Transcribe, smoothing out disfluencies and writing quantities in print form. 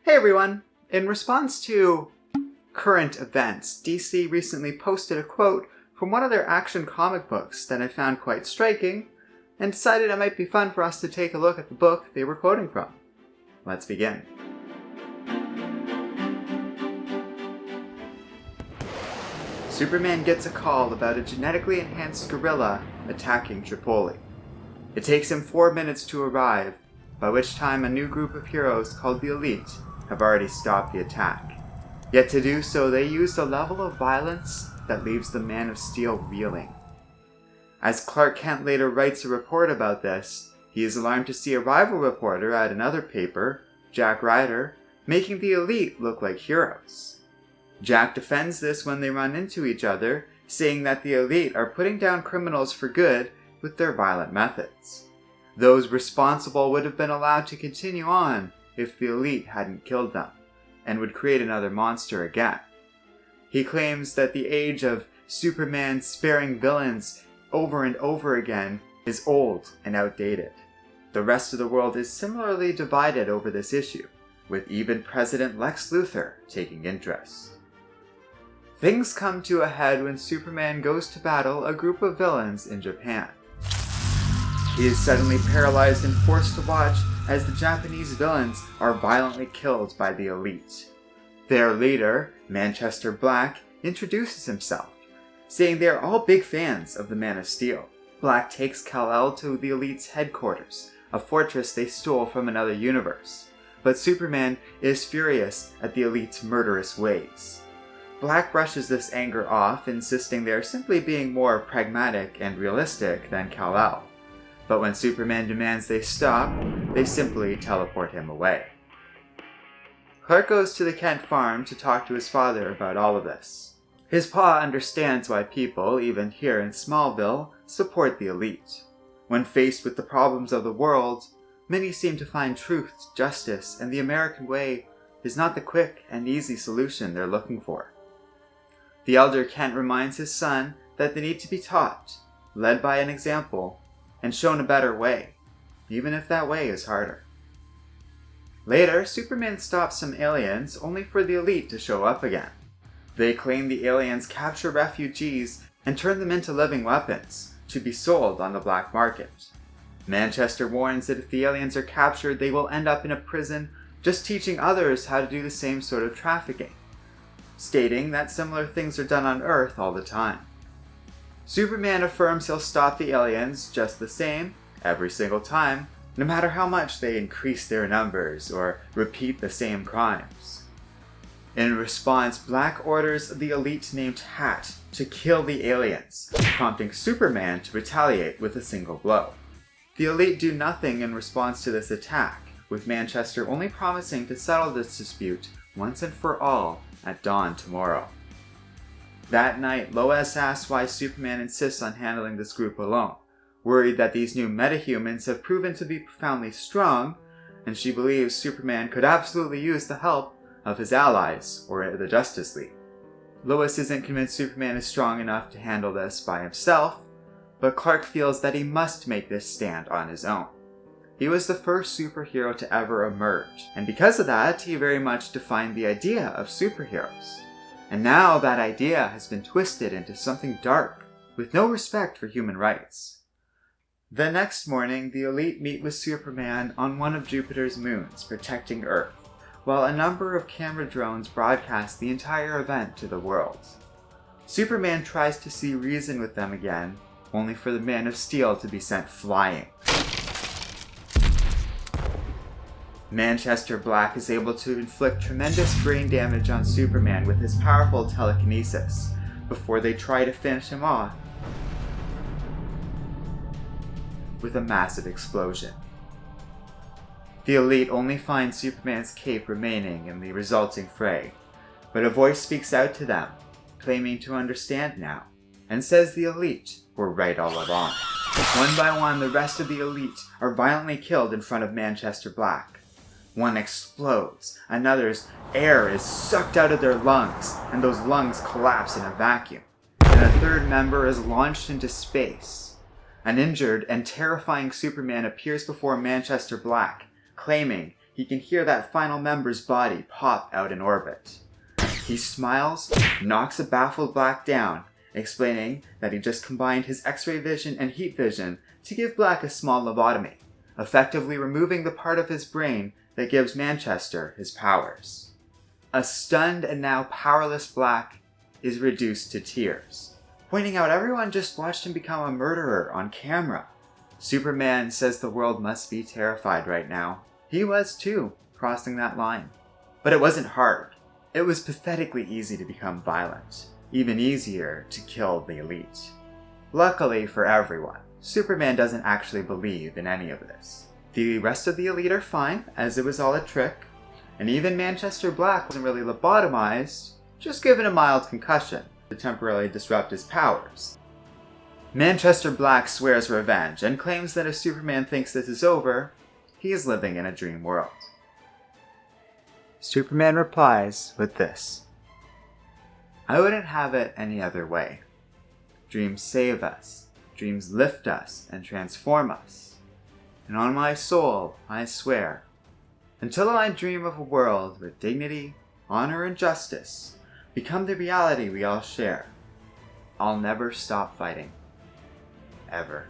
Hey everyone! In response to current events, DC recently posted a quote from one of their action comic books that I found quite striking, and decided it might be fun for us to take a look at the book they were quoting from. Let's begin. Superman gets a call about a genetically enhanced gorilla attacking Tripoli. It takes him 4 minutes to arrive, by which time a new group of heroes called the Elite have already stopped the attack. Yet to do so, they used a level of violence that leaves the Man of Steel reeling. As Clark Kent later writes a report about this, he is alarmed to see a rival reporter at another paper, Jack Ryder, making the Elite look like heroes. Jack defends this when they run into each other, saying that the Elite are putting down criminals for good with their violent methods. Those responsible would have been allowed to continue on if the Elite hadn't killed them, and would create another monster again. He claims that the age of Superman sparing villains over and over again is old and outdated. The rest of the world is similarly divided over this issue, with even President Lex Luthor taking interest. Things come to a head when Superman goes to battle a group of villains in Japan. He is suddenly paralyzed and forced to watch as the Japanese villains are violently killed by the Elite. Their leader, Manchester Black, introduces himself, saying they are all big fans of the Man of Steel. Black takes Kal-El to the Elite's headquarters, a fortress they stole from another universe. But Superman is furious at the Elite's murderous ways. Black brushes this anger off, insisting they are simply being more pragmatic and realistic than Kal-El. But when Superman demands they stop, they simply teleport him away. Clark goes to the Kent farm to talk to his father about all of this. His pa understands why people, even here in Smallville, support the Elite. When faced with the problems of the world, many seem to find truth, justice, and the American way is not the quick and easy solution they're looking for. The elder Kent reminds his son that they need to be taught, led by an example, and shown a better way, even if that way is harder. Later, Superman stops some aliens only for the Elite to show up again. They claim the aliens capture refugees and turn them into living weapons to be sold on the black market. Manchester warns that if the aliens are captured, they will end up in a prison just teaching others how to do the same sort of trafficking, stating that similar things are done on Earth all the time. Superman affirms he'll stop the aliens just the same, every single time, no matter how much they increase their numbers or repeat the same crimes. In response, Black orders the Elite named Hat to kill the aliens, prompting Superman to retaliate with a single blow. The Elite do nothing in response to this attack, with Manchester only promising to settle this dispute once and for all at dawn tomorrow. That night, Lois asks why Superman insists on handling this group alone, worried that these new metahumans have proven to be profoundly strong, and she believes Superman could absolutely use the help of his allies or the Justice League. Lois isn't convinced Superman is strong enough to handle this by himself, but Clark feels that he must make this stand on his own. He was the first superhero to ever emerge, and because of that, he very much defined the idea of superheroes. And now that idea has been twisted into something dark, with no respect for human rights. The next morning, the Elite meet with Superman on one of Jupiter's moons, protecting Earth, while a number of camera drones broadcast the entire event to the world. Superman tries to see reason with them again, only for the Man of Steel to be sent flying. Manchester Black is able to inflict tremendous brain damage on Superman with his powerful telekinesis, before they try to finish him off with a massive explosion. The Elite only find Superman's cape remaining in the resulting fray, but a voice speaks out to them, claiming to understand now, and says the Elite were right all along. One by one, the rest of the Elite are violently killed in front of Manchester Black. One explodes, another's air is sucked out of their lungs, and those lungs collapse in a vacuum, and a third member is launched into space. An injured and terrifying Superman appears before Manchester Black, claiming he can hear that final member's body pop out in orbit. He smiles, knocks a baffled Black down, explaining that he just combined his X-ray vision and heat vision to give Black a small lobotomy, effectively removing the part of his brain that gives Manchester his powers. A stunned and now powerless Black is reduced to tears, pointing out everyone just watched him become a murderer on camera. Superman says the world must be terrified right now. He was too, crossing that line. But it wasn't hard. It was pathetically easy to become violent, even easier to kill the elite. Luckily for everyone, Superman doesn't actually believe in any of this. The rest of the elite are fine, as it was all a trick, and even Manchester Black wasn't really lobotomized, just given a mild concussion to temporarily disrupt his powers. Manchester Black swears revenge and claims that if Superman thinks this is over, he is living in a dream world. Superman replies with this: "I wouldn't have it any other way. Dreams save us, dreams lift us and transform us. And on my soul, I swear, until I dream of a world where dignity, honor, and justice become the reality we all share, I'll never stop fighting. Ever."